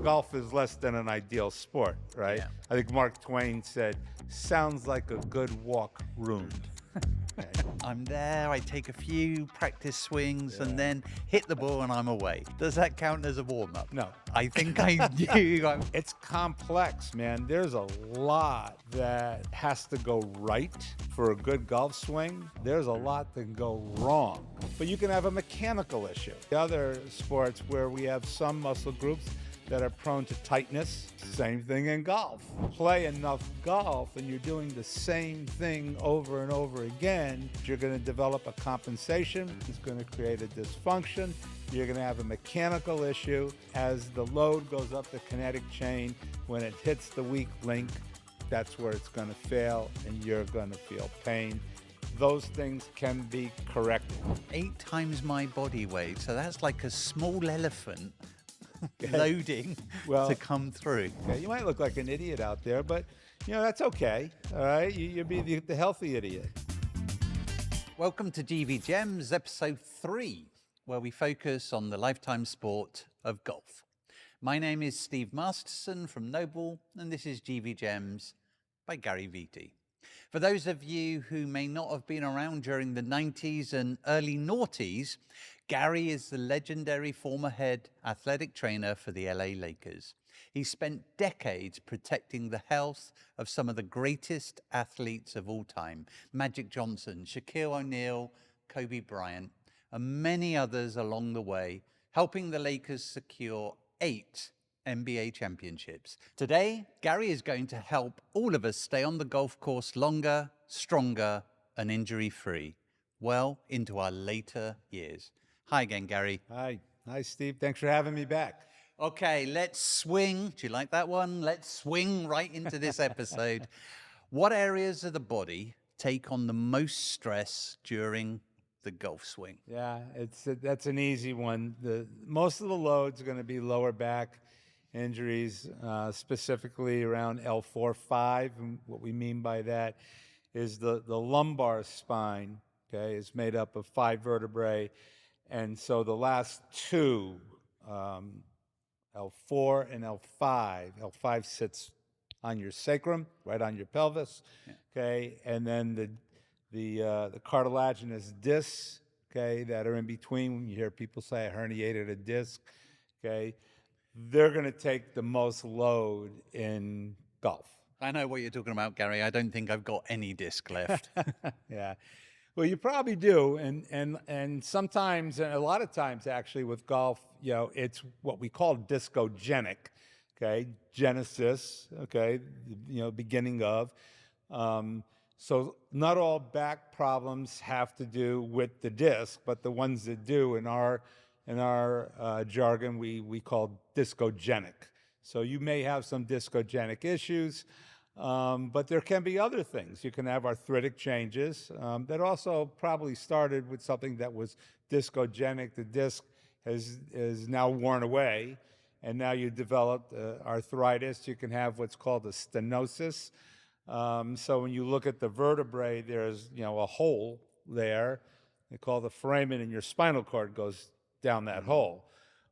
golf is less than an ideal sport, right? Yeah. I think Mark Twain said, sounds like a good walk ruined. Okay. I'm there, I take a few practice swings and then hit the ball and I'm away. Does that count as a warm-up? No. I think I do. It's complex, man. There's a lot that has to go right for a good golf swing. There's a lot that can go wrong. But you can have a mechanical issue. The other sports where we have some muscle groups that are prone to tightness, same thing in golf. Play enough golf and you're doing the same thing over and over again, you're going to develop a compensation. It's going to create a dysfunction. You're going to have a mechanical issue. As the load goes up the kinetic chain, when it hits the weak link, that's where it's going to fail and you're going to feel pain. Those things can be corrected. 8 times my body weight, so that's like a small elephant loading to come through. Okay, you might look like an idiot out there, but that's okay. All right, you'll be the healthy idiot. Welcome to GV Gems, episode 3, where we focus on the lifetime sport of golf. My name is Steve Masterson from Nobol, and this is GV Gems by Gary Vitti. For those of you who may not have been around during the 90s and early noughties, Gary is the legendary former head athletic trainer for the LA Lakers. He spent decades protecting the health of some of the greatest athletes of all time, Magic Johnson, Shaquille O'Neal, Kobe Bryant, and many others along the way, helping the Lakers secure 8 NBA championships. Today, Gary is going to help all of us stay on the golf course longer, stronger, and injury-free, well into our later years. Hi again, Gary. Hi, Steve. Thanks for having me back. Okay, let's swing. Do you like that one? Let's swing right into this episode. What areas of the body take on the most stress during the golf swing? Yeah, that's an easy one. Most of the loads are going to be lower back injuries, specifically around L4-5. And what we mean by that is the lumbar spine, okay, is made up of 5 vertebrae. And so the last 2, L4 and L5, L5 sits on your sacrum, right on your pelvis, okay, and then the cartilaginous discs, okay, that are in between. When you hear people say I herniated a disc, okay, they're going to take the most load in golf. I know what you're talking about, Gary. I don't think I've got any disc left. Yeah. Well, you probably do, and sometimes, and a lot of times actually with golf, it's what we call discogenic, okay, genesis, okay, beginning of. So not all back problems have to do with the disc, but the ones that do in our jargon we call discogenic. So you may have some discogenic issues. But there can be other things. You can have arthritic changes that also probably started with something that was discogenic. The disc is now worn away, and now you developed arthritis. You can have what's called a stenosis. So when you look at the vertebrae, there's a hole there. They call the foramen, and your spinal cord goes down that hole.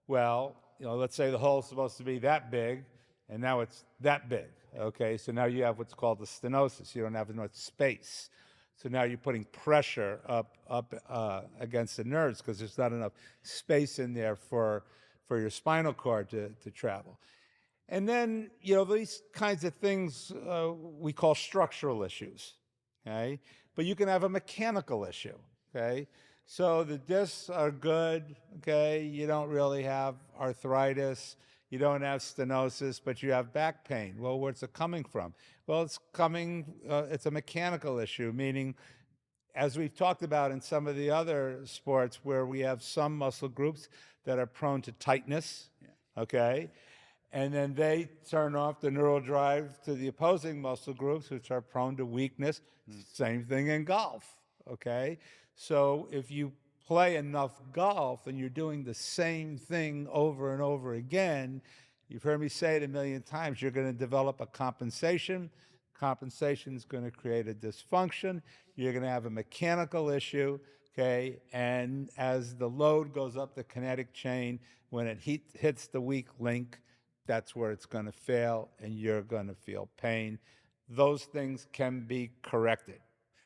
Well, let's say the hole's supposed to be that big, and now it's that big. Okay, so now you have what's called the stenosis. You don't have enough space. So now you're putting pressure up against the nerves because there's not enough space in there for your spinal cord to travel. And then, these kinds of things we call structural issues, okay? But you can have a mechanical issue, okay? So the discs are good, okay? You don't really have arthritis. You don't have stenosis, but you have back pain. Well, where's it coming from? Well, it's a mechanical issue, meaning, as we've talked about in some of the other sports where we have some muscle groups that are prone to tightness, okay? And then they turn off the neural drive to the opposing muscle groups, which are prone to weakness. Same thing in golf, okay? So if you play enough golf and you're doing the same thing over and over again, you've heard me say it a million times, you're going to develop a compensation. Compensation is going to create a dysfunction. You're going to have a mechanical issue, okay? And as the load goes up the kinetic chain, when it hits the weak link, that's where it's going to fail and you're going to feel pain. Those things can be corrected.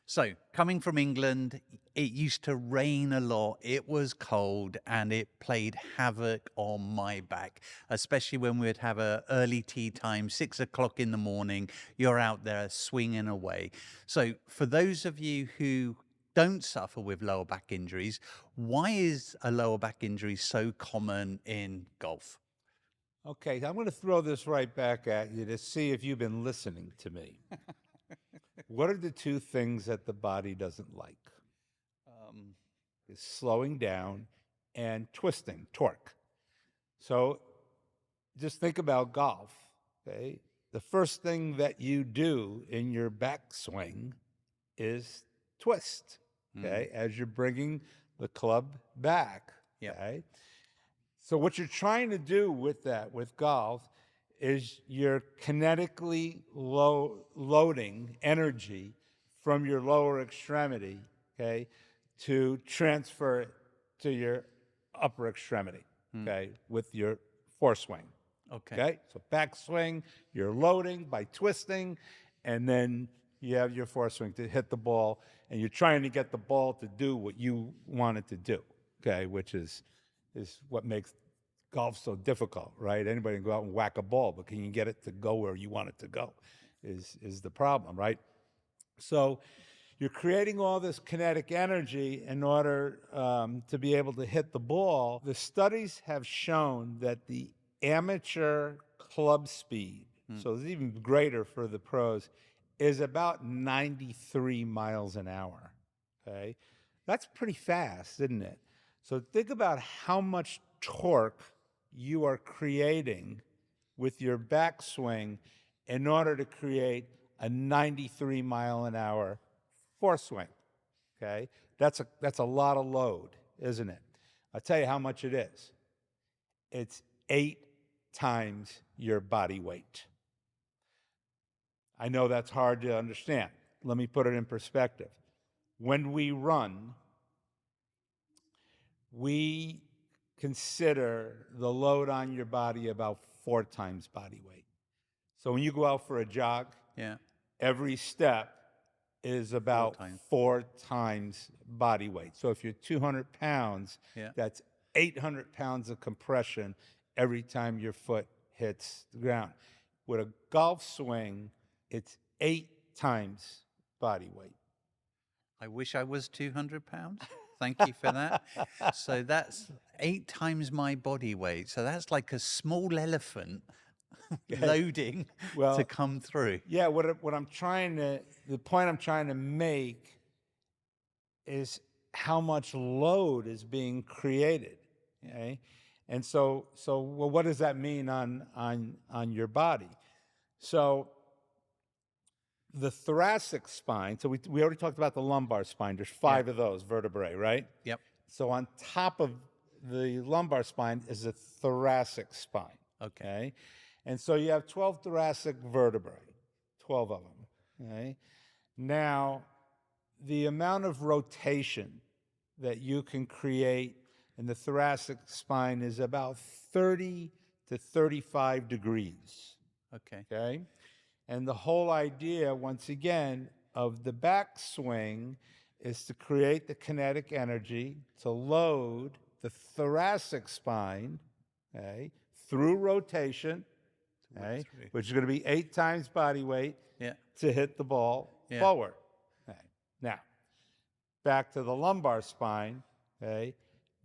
So, coming from England, it used to rain a lot. It was cold and it played havoc on my back, especially when we'd have a early tea time, 6 o'clock in the morning. You're out there swinging away. So, for those of you who don't suffer with lower back injuries, why is a lower back injury so common in golf? Okay, I'm going to throw this right back at you to see if you've been listening to me. What are the two things that the body doesn't like? Is slowing down and twisting, torque. So just think about golf, okay? The first thing that you do in your backswing is twist, okay, as you're bringing the club back, Yep. okay? So what you're trying to do with that, with golf, is you're kinetically loading energy from your lower extremity, okay, to transfer it to your upper extremity, okay, with your foreswing. Okay, so backswing, you're loading by twisting, and then you have your foreswing to hit the ball, and you're trying to get the ball to do what you want it to do, okay, which is what makes golf so difficult, right? Anybody can go out and whack a ball, but can you get it to go where you want it to go is the problem, right? So you're creating all this kinetic energy in order to be able to hit the ball. The studies have shown that the amateur club speed, so it's even greater for the pros, is about 93 miles an hour, okay? That's pretty fast, isn't it? So think about how much torque you are creating with your backswing in order to create a 93 mile an hour foreswing, okay? That's a lot of load, isn't it? I'll tell you how much it is. It's 8 times your body weight. I know that's hard to understand. Let me put it in perspective. When we run, we consider the load on your body about 4 times body weight. So when you go out for a jog, Yeah. every step is about 4 times body weight. So if you're 200 pounds, Yeah. that's 800 pounds of compression every time your foot hits the ground. With a golf swing, it's 8 times body weight. I wish I was 200 pounds. Thank you for that. So that's 8 times my body weight. So that's like a small elephant loading to Well, come through. Yeah, the point I'm trying to make is how much load is being created, okay? And so well, what does that mean on your body? So the thoracic spine, so we already talked about the lumbar spine. There's 5 of those vertebrae, right? Yep. So on top of the lumbar spine is the thoracic spine. Okay. And so you have 12 thoracic vertebrae, 12 of them. Okay? Now, the amount of rotation that you can create in the thoracic spine is about 30 to 35 degrees. Okay. Okay? And the whole idea, once again, of the backswing is to create the kinetic energy to load the thoracic spine, okay, through rotation, okay, which is going to be 8 times body weight to hit the ball forward. Okay. Now, back to the lumbar spine, okay,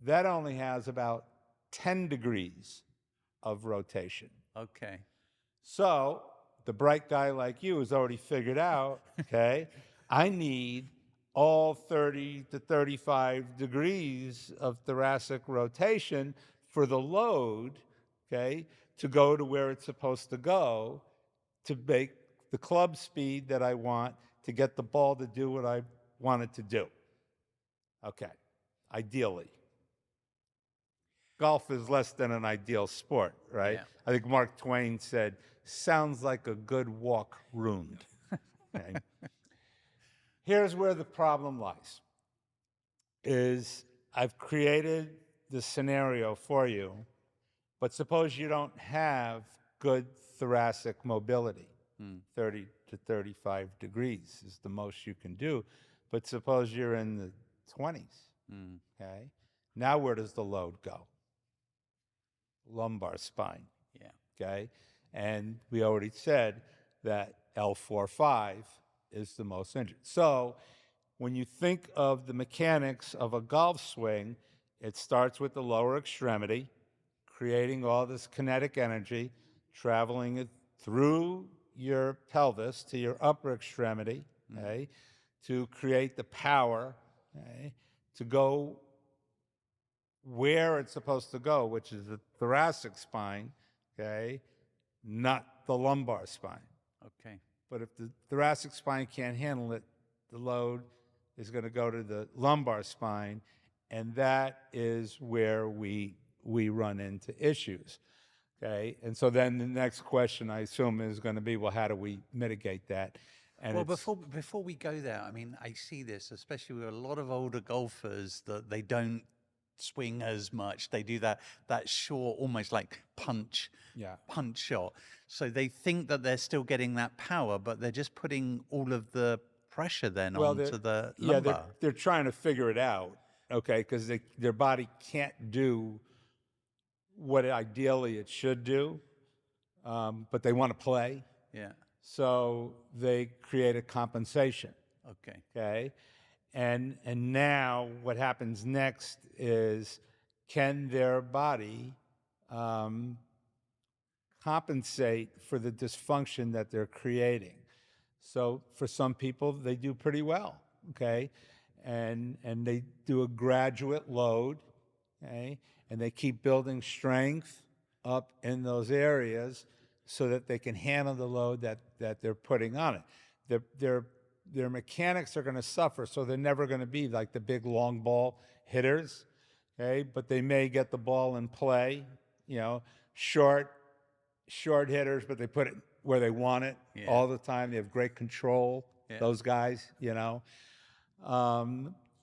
that only has about 10 degrees of rotation. Okay. So the bright guy like you has already figured out, okay, I need all 30 to 35 degrees of thoracic rotation for the load, okay, to go to where it's supposed to go to make the club speed that I want to get the ball to do what I want it to do. Okay, ideally. Golf is less than an ideal sport, right? Yeah. I think Mark Twain said, sounds like a good walk ruined. Okay? Here's where the problem lies, is I've created the scenario for you, but suppose you don't have good thoracic mobility. 30 to 35 degrees is the most you can do. But suppose you're in the 20s, okay? Now where does the load go? Lumbar spine, Yeah. okay? And we already said that L4-5 is the most injured. So when you think of the mechanics of a golf swing, it starts with the lower extremity, creating all this kinetic energy, traveling it through your pelvis to your upper extremity, okay, to create the power, okay, to go where it's supposed to go, which is the thoracic spine, okay, not the lumbar spine. Okay. But if the thoracic spine can't handle it, the load is going to go to the lumbar spine, and that is where we run into issues. Okay, and so then the next question, I assume, is going to be, well, how do we mitigate that? And Well, it's, before we go there, I mean, I see this, especially with a lot of older golfers, that they don't swing as much. They do that short, almost like punch yeah, shot. So they think that they're still getting that power, but they're just putting all of the pressure then well, onto the yeah, lumbar. they're trying to figure it out, okay, because their body can't do what ideally it should do, but they want to play, Yeah. so they create a compensation. Okay. Okay, and now what happens next is, can their body compensate for the dysfunction that they're creating? So for some people, they do pretty well. Okay, and they do a graduate load. Okay, and they keep building strength up in those areas so that they can handle the load that they're putting on it. Their mechanics are going to suffer, so they're never going to be like the big long ball hitters, okay? But they may get the ball in play, you know, short hitters, but they put it where they want it all the time. They have great control, those guys, you know.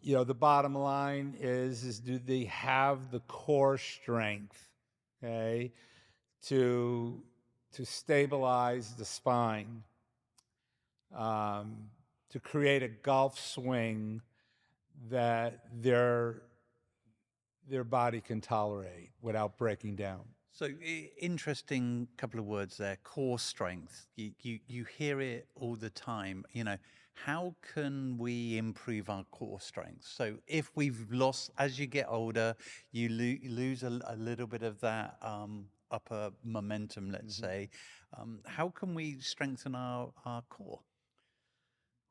The bottom line is do they have the core strength, okay, to stabilize the spine, to create a golf swing that their body can tolerate without breaking down. So interesting couple of words there. Core strength. You hear it all the time. You know, how can we improve our core strength? So if we've lost, as you get older, you lose a little bit of that upper momentum, let's say. How can we strengthen our core?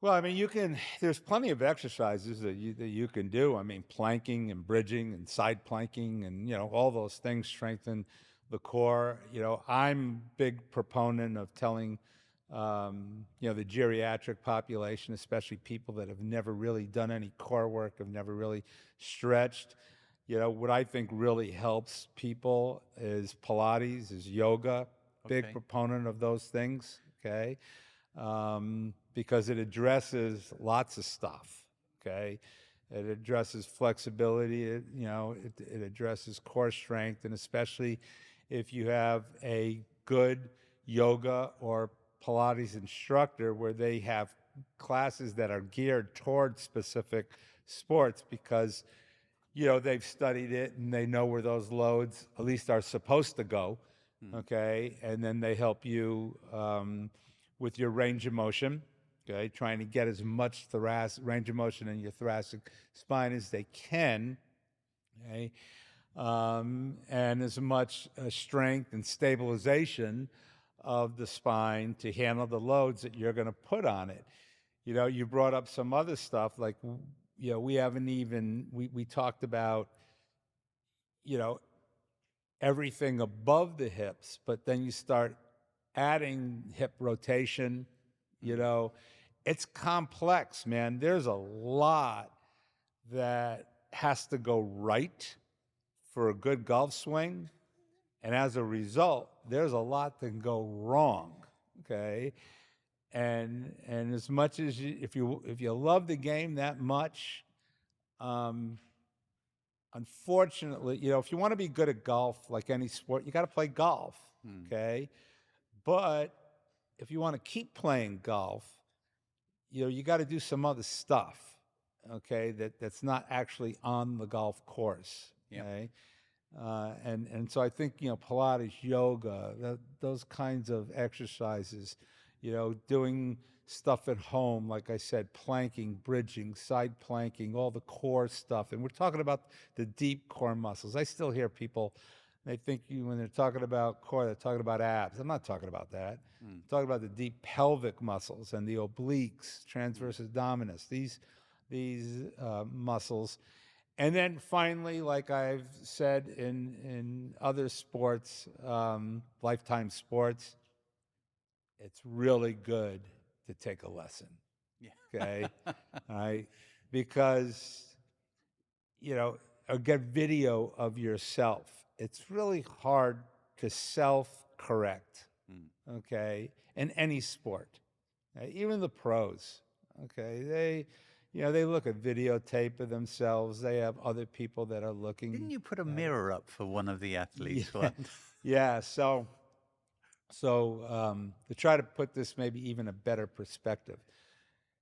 Well, I mean, there's plenty of exercises that you can do. I mean, planking and bridging and side planking and, all those things strengthen the core. I'm big proponent of telling, the geriatric population, especially people that have never really done any core work, have never really stretched. What I think really helps people is Pilates, is yoga. Big Okay. proponent of those things, okay? Because it addresses lots of stuff, okay? It addresses flexibility, it addresses core strength, and especially if you have a good yoga or Pilates instructor where they have classes that are geared towards specific sports, because they've studied it and they know where those loads at least are supposed to go, okay? And then they help you with your range of motion, okay? Trying to get as much range of motion in your thoracic spine as they can, okay? And as much strength and stabilization of the spine to handle the loads that you're going to put on it. You brought up some other stuff, like, we haven't even, we talked about, everything above the hips, but then you start adding hip rotation, it's complex, man. There's a lot that has to go right for a good golf swing. And as a result, there's a lot that can go wrong, okay? And as much as if you love the game that much, unfortunately, if you want to be good at golf, like any sport, you got to play golf, okay? But if you want to keep playing golf, you got to do some other stuff, okay, that's not actually on the golf course, Yep. okay? And so I think, Pilates, yoga, those kinds of exercises, doing stuff at home, like I said, planking, bridging, side planking, all the core stuff. And we're talking about the deep core muscles. I still hear people, they think when they're talking about core, they're talking about abs. I'm not talking about that. I'm talking about the deep pelvic muscles and the obliques, transverse abdominis, these muscles. And then finally, like I've said in other sports, lifetime sports, it's really good to take a lesson. Yeah. Okay. All right. Because, or get video of yourself. It's really hard to self correct. Okay. In any sport, even the pros. Okay. They look at videotape of themselves. They have other people that are looking. Didn't you put a mirror up for one of the athletes once? Yeah. So to try to put this maybe even a better perspective,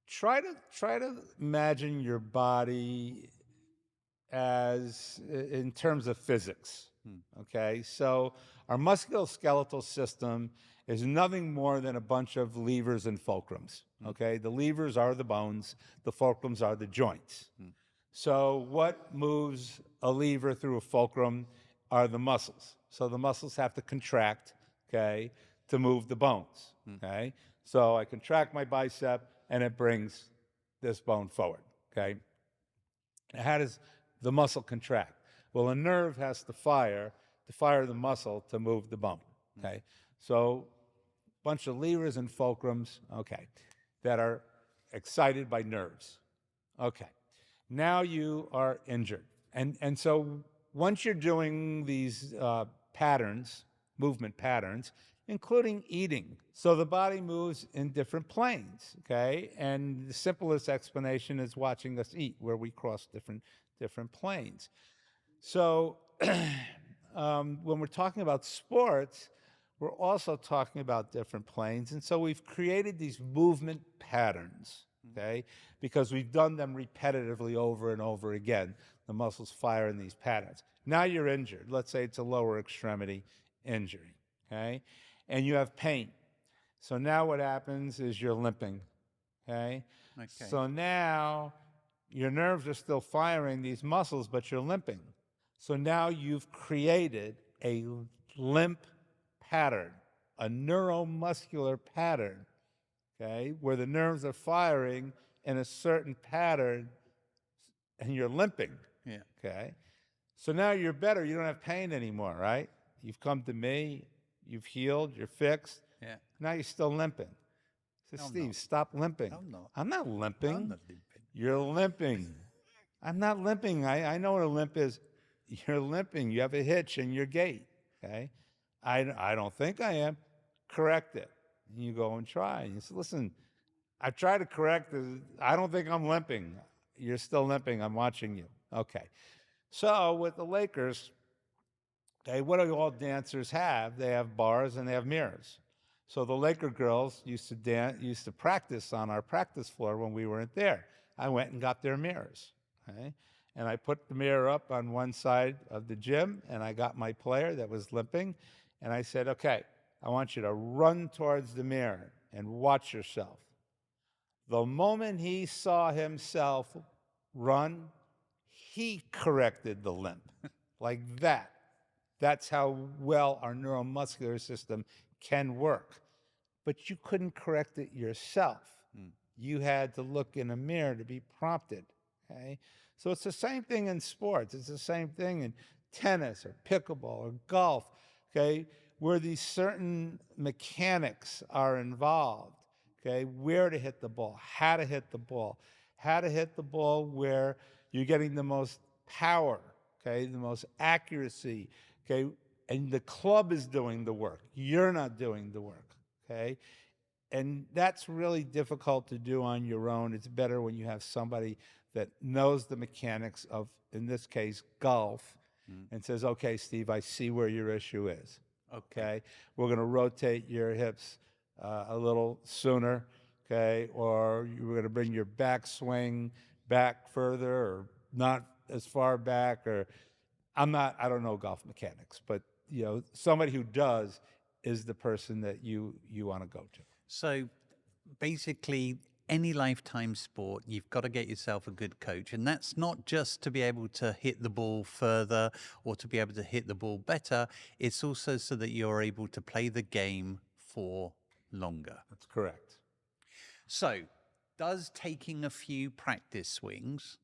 try to imagine your body as in terms of physics. Okay, so our musculoskeletal system is nothing more than a bunch of levers and fulcrums. Okay, the levers are the bones, the fulcrums are the joints. So what moves a lever through a fulcrum are the muscles. So the muscles have to contract, okay, to move the bones. Okay, so I contract my bicep and it brings this bone forward. Okay, now how does the muscle contract? Well, a nerve has to fire the muscle to move the bone. Okay, so a bunch of levers and fulcrums, okay, that are excited by nerves. Okay, now you are injured. And so once you're doing these patterns, movement patterns, including eating, so the body moves in different planes, okay? And the simplest explanation is watching us eat, where we cross different planes. So when we're talking about sports, we're also talking about different planes. And so we've created these movement patterns, okay? Because we've done them repetitively over and over again. The muscles fire in these patterns. Now you're injured. Let's say it's a lower extremity injury, okay? And you have pain. So now what happens is you're limping, okay? So now your nerves are still firing these muscles, but you're limping. So now you've created a limp pattern, a neuromuscular pattern, okay, where the nerves are firing in a certain pattern and you're limping. Yeah. Okay. So now you're better. You don't have pain anymore, right? You've come to me, you've healed, you're fixed. Yeah. Now you're still limping. I said, Steve, stop limping. I'm not. I'm not limping. I'm not limping. You're limping. I'm not limping. I know what a limp is. You're limping. You have a hitch in your gait. Okay. I don't think I am. Correct it. And you go and try. And you say, listen, I've tried to correct this. I don't think I'm limping. You're still limping. I'm watching you. Okay. So with the Lakers, okay, what do all dancers have? They have bars and they have mirrors. So the Laker girls used to practice on our practice floor when we weren't there. I went and got their mirrors. Okay. And I put the mirror up on one side of the gym, and I got my player that was limping, and I said, okay, I want you to run towards the mirror and watch yourself. The moment he saw himself run, he corrected the limp like that. That's how well our neuromuscular system can work. But you couldn't correct it yourself. You had to look in a mirror to be prompted, okay? So it's the same thing in sports. It's the same thing in tennis or pickleball or golf, okay, where these certain mechanics are involved, okay, where to hit the ball, how to hit the ball where you're getting the most power, okay, the most accuracy, okay, and the club is doing the work. You're not doing the work, okay? And that's really difficult to do on your own. It's better when you have somebody that knows the mechanics of, in this case, golf, and says, okay, Steve, I see where your issue is. Okay. We're going to rotate your hips a little sooner. Okay. Or you're going to bring your backswing back further or not as far back. Or I don't know golf mechanics, but somebody who does is the person that you want to go to. So basically, any lifetime sport, you've got to get yourself a good coach. And that's not just to be able to hit the ball further or to be able to hit the ball better. It's also so that you're able to play the game for longer. That's correct. So, does taking a few practice swings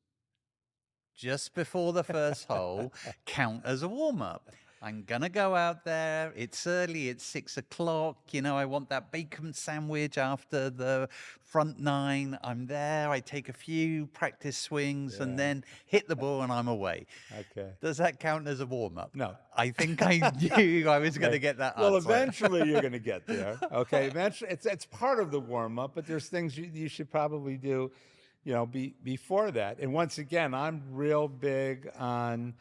just before the first hole count as a warm up? I'm going to go out there. It's early. It's 6 o'clock. I want that bacon sandwich after the front nine. I'm there. I take a few practice swings and then hit the ball and I'm away. Okay. Does that count as a warm up? No. I think I knew I was going to get that Well, answer. eventually you're going to get there. Okay. Eventually, it's part of the warm up, but there's things you should probably do, before that. And once again, I'm real big on.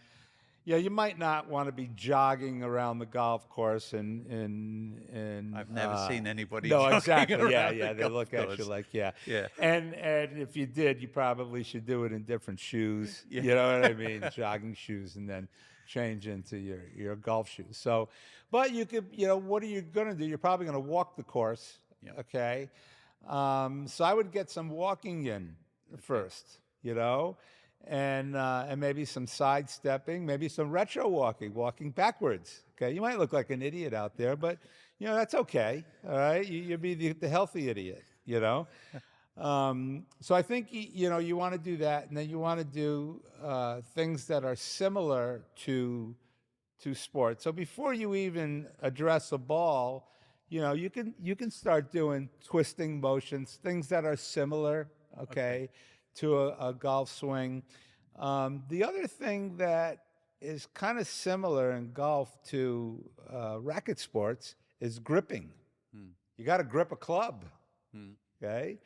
You might not want to be jogging around the golf course and I've never seen anybody No, jogging exactly. around Yeah. the They golf look at course. you like, yeah. Yeah. And if you did, you probably should do it in different shoes. Yeah. You know what I mean? Jogging shoes, and then change into your golf shoes. So, but you could, what are you going to do? You're probably going to walk the course. Yep. Okay. So I would get some walking in first, and maybe some sidestepping, maybe some retro walking backwards. Okay, you might look like an idiot out there, but that's okay. All right, you'll be the healthy idiot. So I think you want to do that, and then you want to do things that are similar to sports. So before you even address a ball, you can start doing twisting motions, things that are similar. Okay. To a golf swing. The other thing that is kind of similar in golf to racket sports is gripping. You got to grip a club, okay?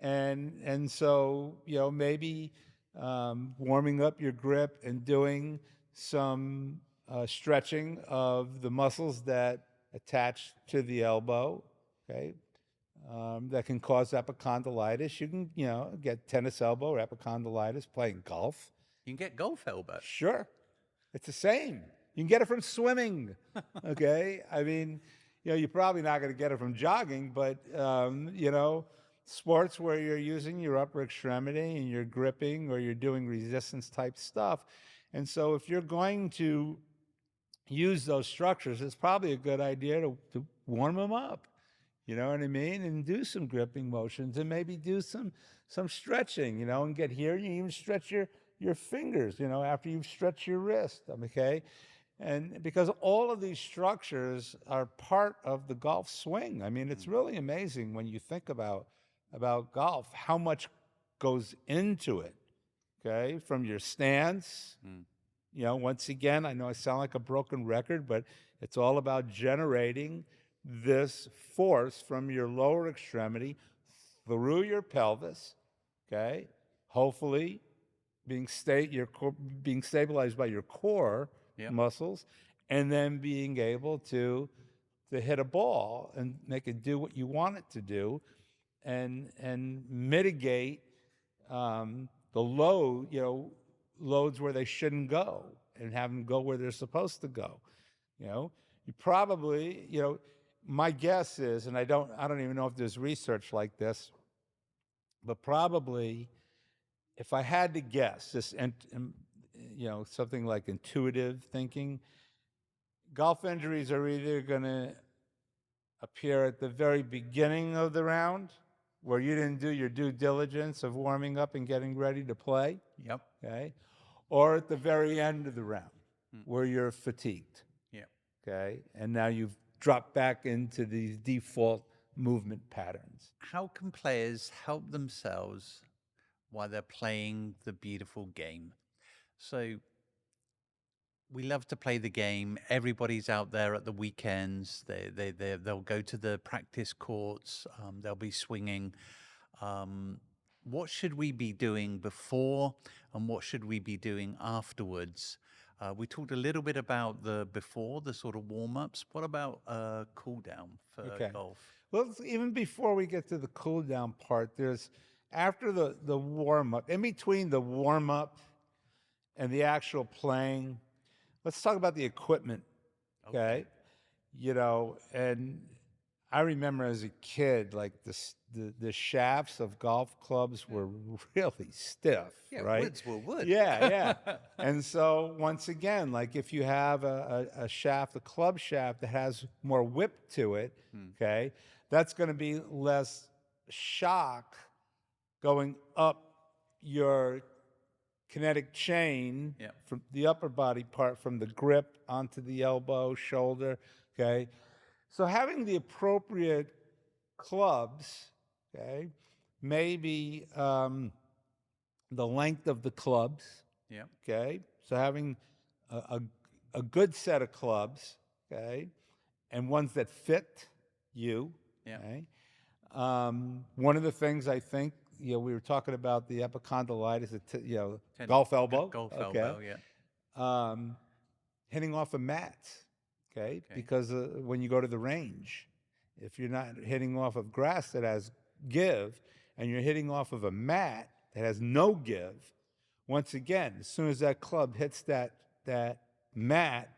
And so maybe warming up your grip and doing some stretching of the muscles that attach to the elbow, okay? That can cause epicondylitis. You can, get tennis elbow or epicondylitis playing golf. You can get golf elbow. Sure. It's the same. You can get it from swimming. Okay. I mean, you're probably not going to get it from jogging, but, sports where you're using your upper extremity and you're gripping or you're doing resistance type stuff. And so if you're going to use those structures, it's probably a good idea to warm them up. You know what I mean? And do some gripping motions and maybe do some stretching, and get here. You even stretch your fingers, after you've stretched your wrist, okay? And because all of these structures are part of the golf swing. I mean, it's really amazing when you think about golf, how much goes into it, okay? From your stance, once again, I know I sound like a broken record, but it's all about generating this force from your lower extremity through your pelvis, okay? Hopefully being stabilized by your core muscles, and then being able to hit a ball and make it do what you want it to do, and mitigate the loads where they shouldn't go, and have them go where they're supposed to go. You probably, my guess is, and I don't even know if there's research like this, but probably, if I had to guess, something like intuitive thinking, golf injuries are either going to appear at the very beginning of the round, where you didn't do your due diligence of warming up and getting ready to play. Yep. Okay. Or at the very end of the round, where you're fatigued. Yep. Okay. And now you've drop back into these default movement patterns. How can players help themselves while they're playing the beautiful game? So we love to play the game. Everybody's out there at the weekends. They'll go to the practice courts. They'll be swinging. What should we be doing before, and what should we be doing afterwards We talked a little bit about the sort of warm-ups. What about cool down for Okay. golf? Well, even before we get to the cool down part, there's after the warm up, in between the warm up and the actual playing, let's talk about the equipment. Okay. And I remember as a kid, like the shafts of golf clubs were really stiff, Yeah, right? woods were wood. Yeah. And so once again, like if you have a shaft, a club shaft that has more whip to it, okay, that's going to be less shock going up your kinetic chain Yeah. from the upper body part, from the grip onto the elbow, shoulder, okay? So having the appropriate clubs, okay, maybe the length of the clubs, Yeah. okay? So having a good set of clubs, okay, and ones that fit you, Yeah. okay? One of the things I think, we were talking about the epicondylitis, golf elbow, Golf okay? elbow, yeah. Um, hitting off of mats, okay? Because when you go to the range, if you're not hitting off of grass that has give and you're hitting off of a mat that has no give, once again, as soon as that club hits that mat,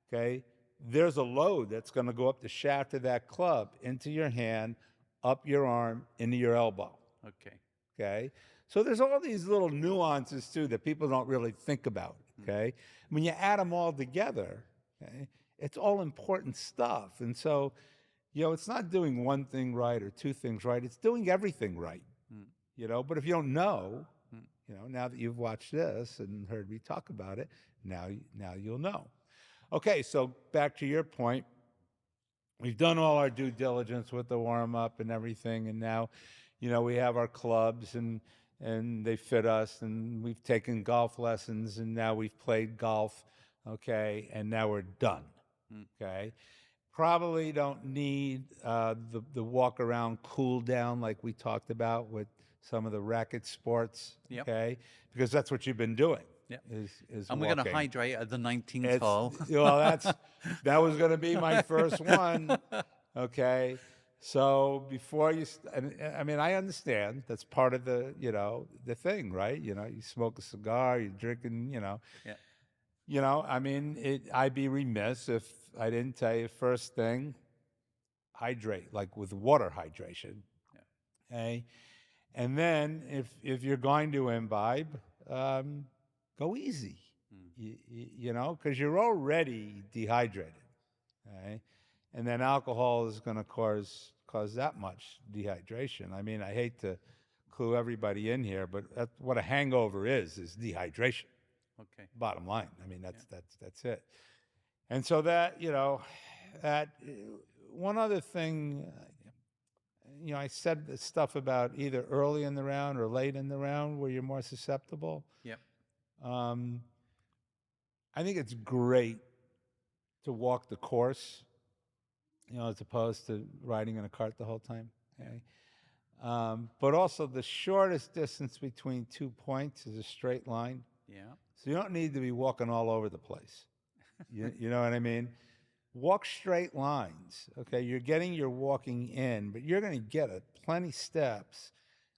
okay, there's a load that's going to go up the shaft of that club into your hand, up your arm, into your elbow. Okay. Okay. So there's all these little nuances too that people don't really think about. Okay. When you add them all together, okay, it's all important stuff. And so, it's not doing one thing right or two things right. It's doing everything right. But if you don't know, now that you've watched this and heard me talk about it, now you'll know. Okay. So back to your point, we've done all our due diligence with the warm up and everything. And now, we have our clubs and they fit us, and we've taken golf lessons, and now we've played golf. Okay. And now we're done. Okay. Probably don't need the walk around cool down like we talked about with some of the racket sports. Yep. Okay. Because that's what you've been doing. Yep. Is And we're going to walking. hydrate at the 19th hole. Well, that was going to be my first one. Okay. So before I mean, I understand that's part of the thing, right? You smoke a cigar, you're drinking, Yeah. I mean, I'd be remiss if I didn't tell you first thing, hydrate, like with water hydration. Yeah. Okay. And then if you're going to imbibe, go easy, because you're already dehydrated. Okay. And then alcohol is going to cause that much dehydration. I mean, I hate to clue everybody in here, but that's what a hangover is dehydration. Okay. Bottom line. I mean, that's it. And so that, that one other thing, I said the stuff about either early in the round or late in the round where you're more susceptible. Yep. I think it's great to walk the course, as opposed to riding in a cart the whole time. Okay. But also the shortest distance between 2 points is a straight line. Yeah. So you don't need to be walking all over the place. You know what I mean? Walk straight lines. Okay. You're getting your walking in, but you're going to get plenty steps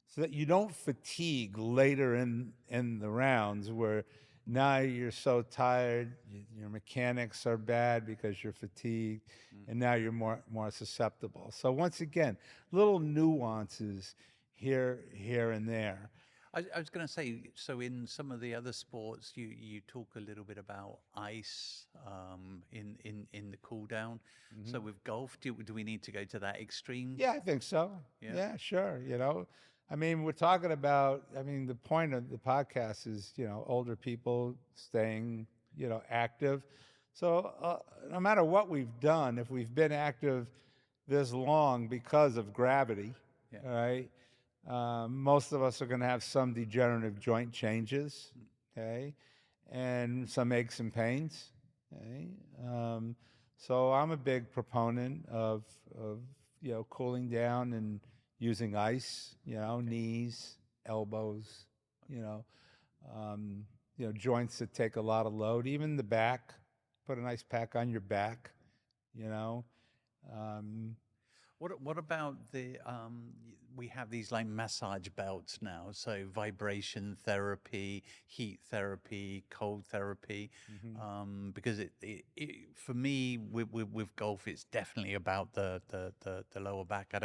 so that you don't fatigue later in the rounds where now you're so tired, your mechanics are bad because you're fatigued, and now you're more susceptible. So once again, little nuances here and there. I was going to say, so in some of the other sports, you talk a little bit about ice in the cool down. So with golf, do we need to go to that extreme? Yeah, I think so. Yeah, sure. I mean, we're talking about, the point of the podcast is, older people staying, active. So no matter what we've done, if we've been active this long because of gravity, Yeah. right? Most of us are going to have some degenerative joint changes, okay? And some aches and pains, okay? So I'm a big proponent of cooling down and using ice, knees, elbows, joints that take a lot of load, even the back. Put a nice pack on your back, you know. Um, What about we have these like massage belts now, so vibration therapy, heat therapy, cold therapy, because for me with golf, it's definitely about the lower back. I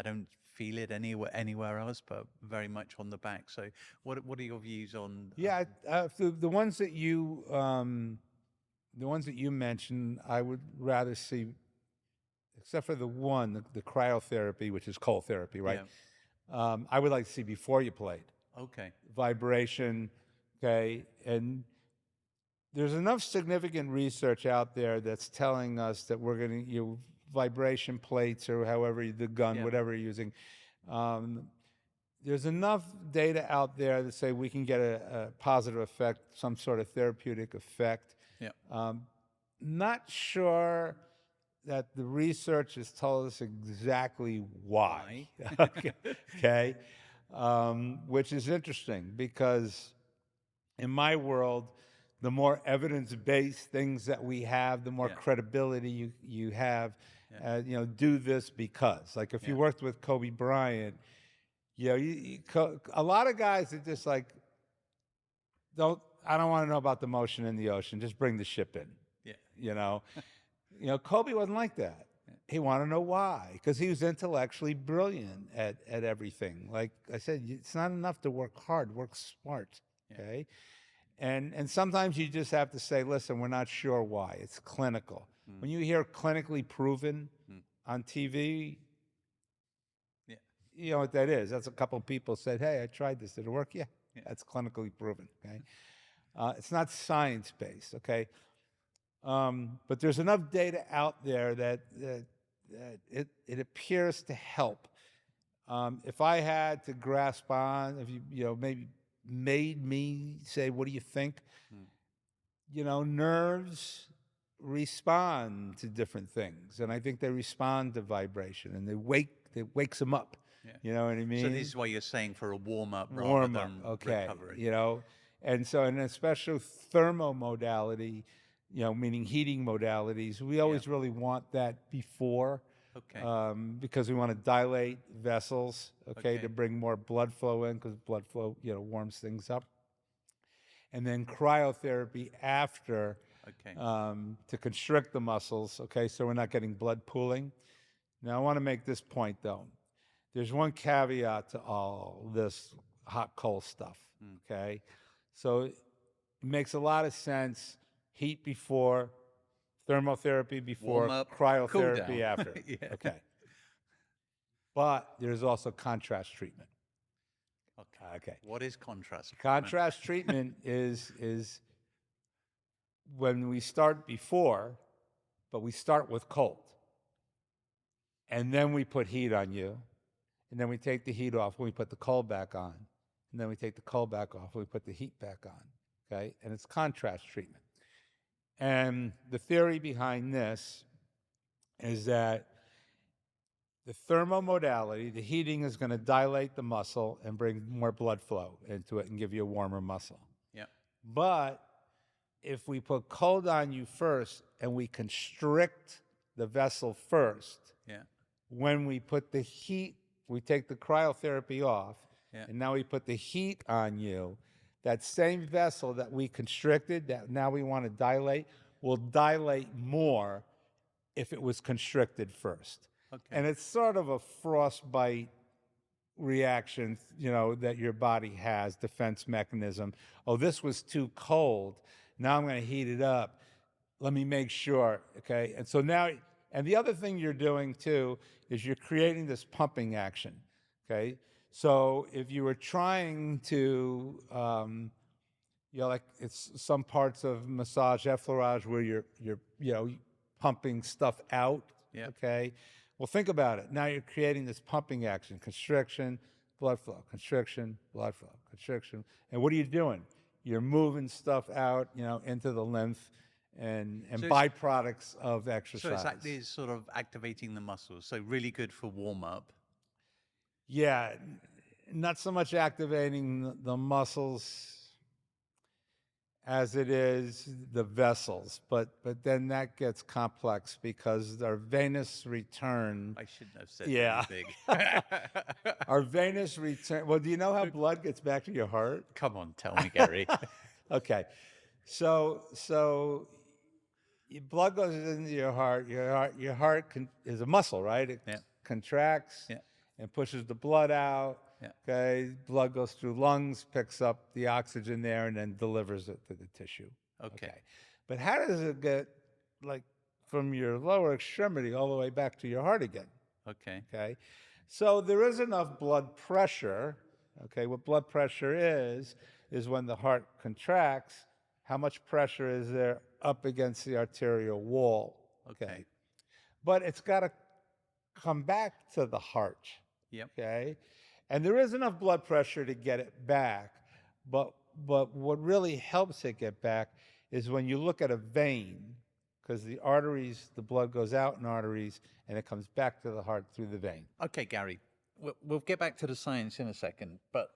don't feel it anywhere else, but very much on the back. So what are your views on? yeah, the ones that you mentioned, I would rather see, except for the cryotherapy, which is cold therapy, right? Yeah. I would like to see before you played Okay. vibration, okay? And there's enough significant research out there that's telling us that we're going to, vibration plates or however the gun, Yeah. whatever you're using. There's enough data out there that say we can get a positive effect, some sort of therapeutic effect. Yeah. Not sure that the research has told us exactly why. Okay, okay? Which is interesting because in my world, the more evidence-based things that we have, the more Yeah. credibility you have. Yeah. Do this because, like, if you Yeah. worked with Kobe Bryant, a lot of guys are just like, I don't want to know about the motion in the ocean. Just bring the ship in. Yeah. You know, Kobe wasn't like that. He wanted to know why, because he was intellectually brilliant at everything. Like I said, it's not enough to work hard. Work smart. Yeah. Okay. And sometimes you just have to say, listen, we're not sure why. It's clinical. When you hear clinically proven on TV, Yeah. you know what that is. That's a couple of people said, hey, I tried this. Did it work? Yeah, Yeah. that's clinically proven. Okay. It's not science-based. Okay. But there's enough data out there that it appears to help. If I had to grasp on, if maybe made me say, what do you think? Nerves respond to different things, and I think they respond to vibration, and it wakes them up. Yeah. You know what I mean? So this is why you're saying for a warm up rather Warm up, than okay. recovery. And so in a special thermo modality, meaning heating modalities, we always really want that before. Okay. Because we want to dilate vessels, Okay. to bring more blood flow in, because blood flow, warms things up. And then cryotherapy after, Okay. to constrict the muscles, okay, so we're not getting blood pooling. Now, I want to make this point, though. There's one caveat to all this hot, cold stuff, okay? So it makes a lot of sense, heat before, thermotherapy before, Warm up, cool cryotherapy down. after. Yeah. Okay. But there's also contrast treatment. Okay. What is contrast? Contrast treatment is when we start before, but we start with cold. And then we put heat on you. And then we take the heat off when we put the cold back on. And then we take the cold back off when we put the heat back on. Okay? And it's contrast treatment. And the theory behind this is that the thermomodality, the heating, is going to dilate the muscle and bring more blood flow into it and give you a warmer muscle. Yeah. But if we put cold on you first and we constrict the vessel first, Yeah. when we put the heat, we take the cryotherapy off, Yeah. and now we put the heat on you, that same vessel that we constricted, that now we want to dilate, will dilate more if it was constricted first. Okay. And it's sort of a frostbite reaction, that your body has, defense mechanism. Oh, this was too cold. Now I'm going to heat it up. Let me make sure, okay? And so now, and the other thing you're doing too is you're creating this pumping action, okay? So if you were trying to, like it's some parts of massage effleurage where you're pumping stuff out, Yeah. okay? Well, think about it. Now you're creating this pumping action, constriction, blood flow, constriction, blood flow, constriction. And what are you doing? You're moving stuff out, into the lymph and So byproducts of So exercise. it's sort of activating the muscles. So really good for warm up. Yeah, not so much activating the muscles. as it is the vessels, but then that gets complex because our venous return. I shouldn't have said Yeah. anything. Our venous return. Well, do you know how blood gets back to your heart? Come on, tell me, Gary. Okay, so your blood goes into your heart. Your heart is a muscle, right? It Yeah. contracts Yeah. and pushes the blood out. Yeah. Okay, blood goes through lungs, picks up the oxygen there, and then delivers it to the tissue. Okay. But how does it get like from your lower extremity all the way back to your heart again? Okay. Okay, so there is enough blood pressure. Okay, what blood pressure is when the heart contracts, how much pressure is there up against the arterial wall? Okay. But it's got to come back to the heart. Yep. Okay, and there is enough blood pressure to get it back, but what really helps it get back is when you look at a vein, because the arteries, the blood goes out in arteries and it comes back to the heart through the vein. Okay, Gary. We'll get back to the science in a second, but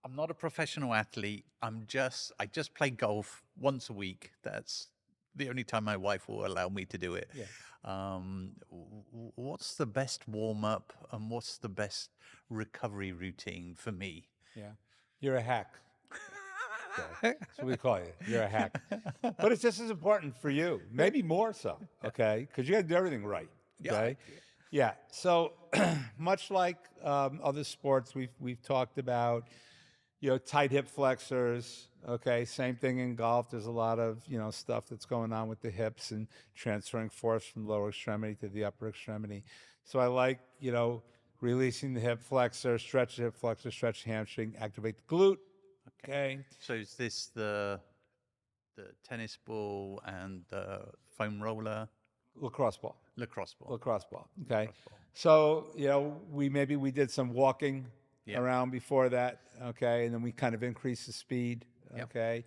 I'm not a professional athlete. I just play golf once a week. That's the only time my wife will allow me to do it. Yeah. What's the best warm up and what's the best recovery routine for me? Yeah, you're a hack. Okay. That's what we call you. You're a hack. But it's just as important for you, maybe more so, okay? Because you got to do everything right, okay? Yeah. So much like other sports we've talked about, tight hip flexors, okay? Same thing in golf. There's a lot of, stuff that's going on with the hips and transferring force from lower extremity to the upper extremity. So I like, releasing the hip flexor, stretch the hip flexor, stretch the hamstring, activate the glute. Okay. So is this the tennis ball and the foam roller? Lacrosse ball. Lacrosse ball. Lacrosse ball. Okay. Lacrosse ball. So, we did some walking Yeah. around before that. Okay. And then we kind of increased the speed. Yep. Okay.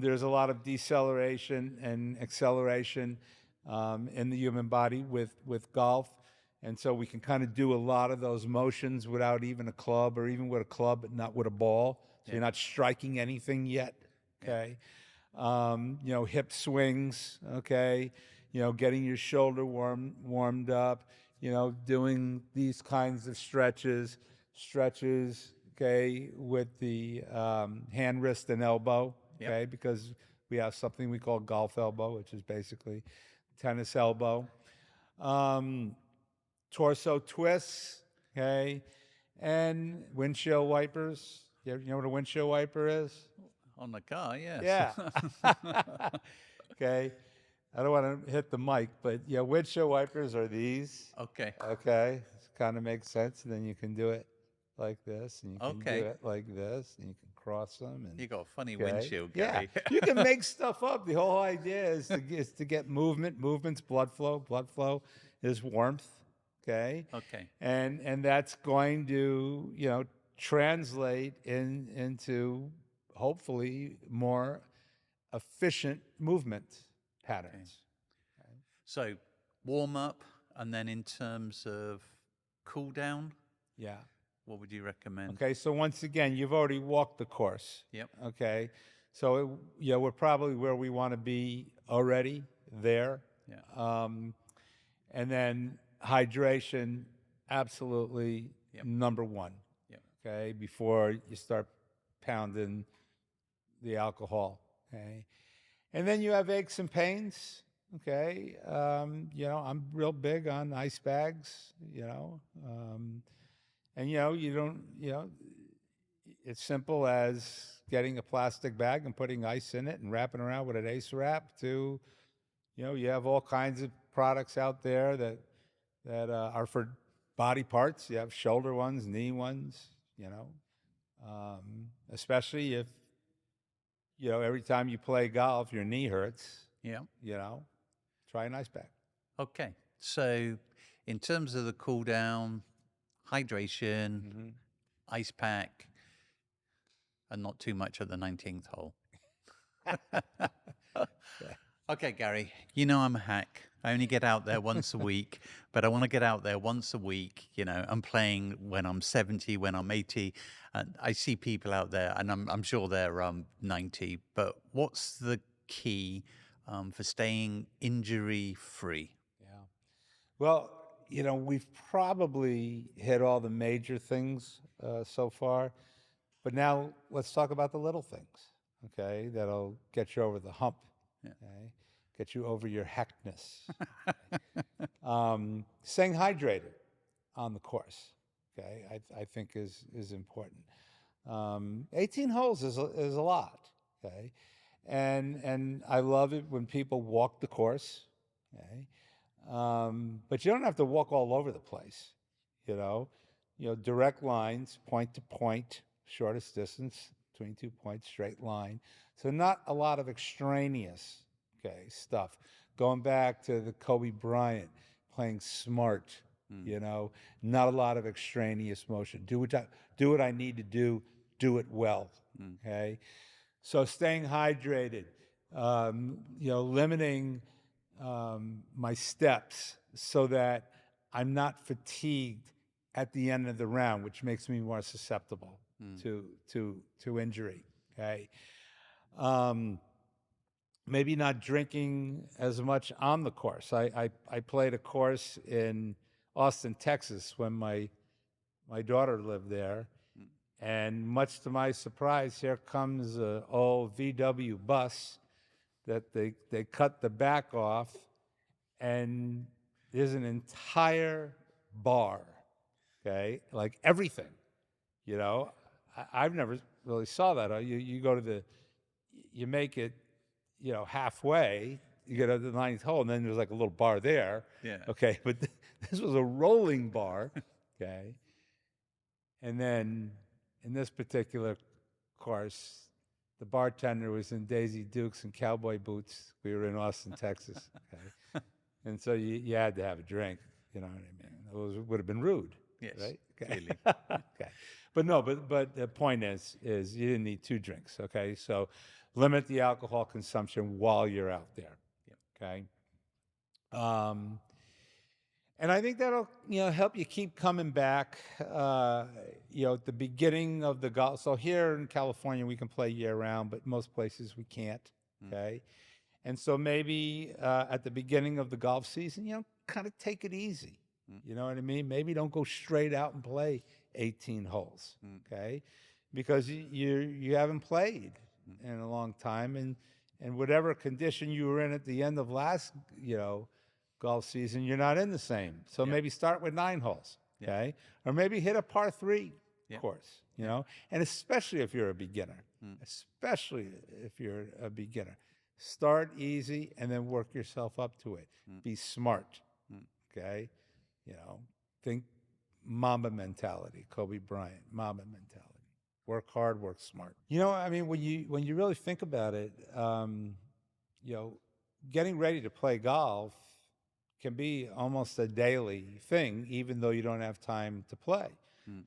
There's a lot of deceleration and acceleration in the human body with golf. And so we can kind of do a lot of those motions without even a club, or even with a club, but not with a ball. So you're not striking anything yet. Okay. Hip swings. Okay. Getting your shoulder warmed up, doing these kinds of stretches, okay, with the hand, wrist, and elbow, okay, because we have something we call golf elbow, which is basically tennis elbow. Torso twists, okay, and windshield wipers. You know what a windshield wiper is? On the car, yes. Yeah. Okay. I don't want to hit the mic, but windshield wipers are these. Okay. Okay. It kind of makes sense. And then you can do it like this, and you can do it like this, and you can cross them. And You got a funny windshield, yeah, Gary. you can make stuff up. The whole idea is to get movement. Movement's blood flow. Blood flow is warmth. Okay. Okay. And that's going to translate into hopefully more efficient movement patterns. So warm up, and then in terms of cool down, Yeah. what would you recommend? Okay. So once again, you've already walked the course. Yep. Okay. So we're probably where we want to be already there. Yeah. And then hydration, absolutely number one. Yep. Okay. Before you start pounding the alcohol. Okay. And then you have aches and pains. Okay. I'm real big on ice bags, and you don't, it's simple as getting a plastic bag and putting ice in it and wrapping around with an ace wrap to, you have all kinds of products out there that are for body parts. You have shoulder ones, knee ones, especially if, every time you play golf, your knee hurts, Yeah. Try an ice pack. Okay. So in terms of the cool down, hydration, ice pack, and not too much at the 19th hole. Okay, Gary, I'm a hack. I only get out there once a week, but I want to get out there once a week. I'm playing when I'm 70, when I'm 80. And I see people out there, and I'm sure they're 90. But what's the key for staying injury free? Yeah. Well, we've probably hit all the major things so far, but now let's talk about the little things, okay? That'll get you over the hump, okay? Get you over your heckness. Staying hydrated on the course, okay? I think is important. 18 holes is a lot, okay? And I love it when people walk the course, okay? But you don't have to walk all over the place, you know. Direct lines, point to point, shortest distance between 2 points, straight line. So not a lot of extraneous, okay, stuff. Going back to the Kobe Bryant, playing smart, not a lot of extraneous motion. Do what I need to do it well, okay. So staying hydrated, limiting my steps so that I'm not fatigued at the end of the round, which makes me more susceptible to injury. Okay, maybe not drinking as much on the course. I played a course in Austin, Texas, when my daughter lived there, and much to my surprise, here comes an old VW bus that they cut the back off, and there's an entire bar, okay, like everything, I've never really saw that. You go to you make it, halfway, you get to the ninth hole, and then there's like a little bar there, okay, but this was a rolling bar, okay, and then in this particular course, the bartender was in Daisy Dukes and cowboy boots. We were in Austin, Texas. Okay? And so you had to have a drink. You know what I mean? It would have been rude. Yes, right? Okay. clearly. Okay. But no, but the point is you didn't need 2 drinks. Okay. So limit the alcohol consumption while you're out there. Okay. And I think that'll help you keep coming back. At the beginning of the golf. So here in California we can play year round, but most places we can't. Okay, and so maybe at the beginning of the golf season, kind of take it easy. You know what I mean? Maybe don't go straight out and play 18 holes. Okay, because you haven't played in a long time, and whatever condition you were in at the end of last golf season, you're not in the same. So maybe start with 9 holes, okay? Or maybe hit a par 3 course, and especially if you're a beginner, start easy and then work yourself up to it. Be smart, okay? Think Mamba mentality, Kobe Bryant, Mamba mentality. Work hard, work smart. I mean, when you really think about it, getting ready to play golf can be almost a daily thing, even though you don't have time to play.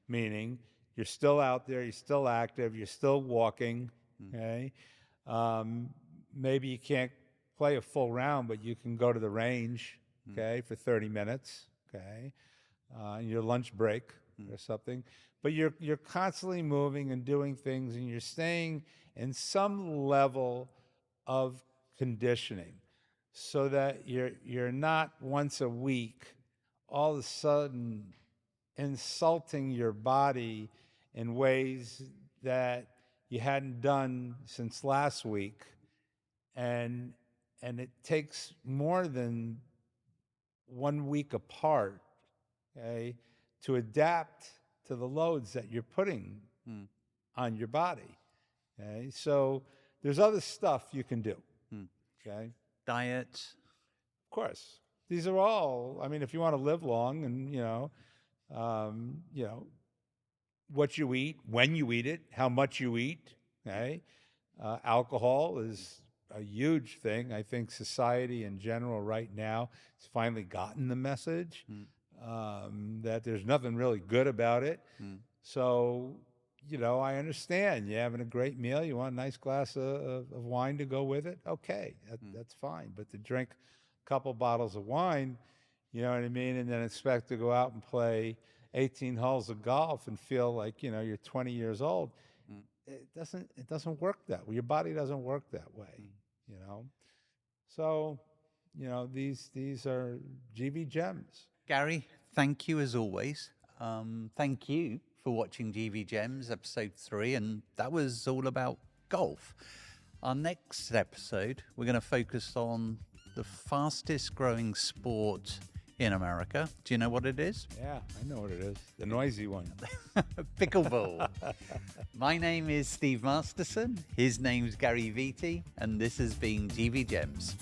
Meaning, you're still out there, you're still active, you're still walking. Okay, maybe you can't play a full round, but you can go to the range. Okay, for 30 minutes. Okay, your lunch break or something. But you're constantly moving and doing things, and you're staying in some level of conditioning, so that you're not once a week all of a sudden insulting your body in ways that you hadn't done since last week, and it takes more than 1 week apart, okay, to adapt to the loads that you're putting on your body. Okay, so there's other stuff you can do. Okay. Diet. Of course. These are all, I mean, if you want to live long, and, what you eat, when you eat it, how much you eat, okay? Alcohol is a huge thing. I think society in general right now has finally gotten the message that there's nothing really good about it. So, I understand you're having a great meal. You want a nice glass of wine to go with it. Okay, that's fine. But to drink couple bottles of wine, you know what I mean, and then expect to go out and play 18 holes of golf and feel like, you know, you're 20 years old. It doesn't work that way. Your body doesn't work that way, you know. So, you know, these are GV gems. Gary, thank you as always. Thank you for watching GV Gems episode 3, and that was all about golf. Our next episode, we're going to focus on the fastest growing sport in America. Do you know what it is? Yeah, I know what it is. The noisy one. Pickleball. My name is Steve Masterson. His name's Gary Vitti, and this has been GV Gems.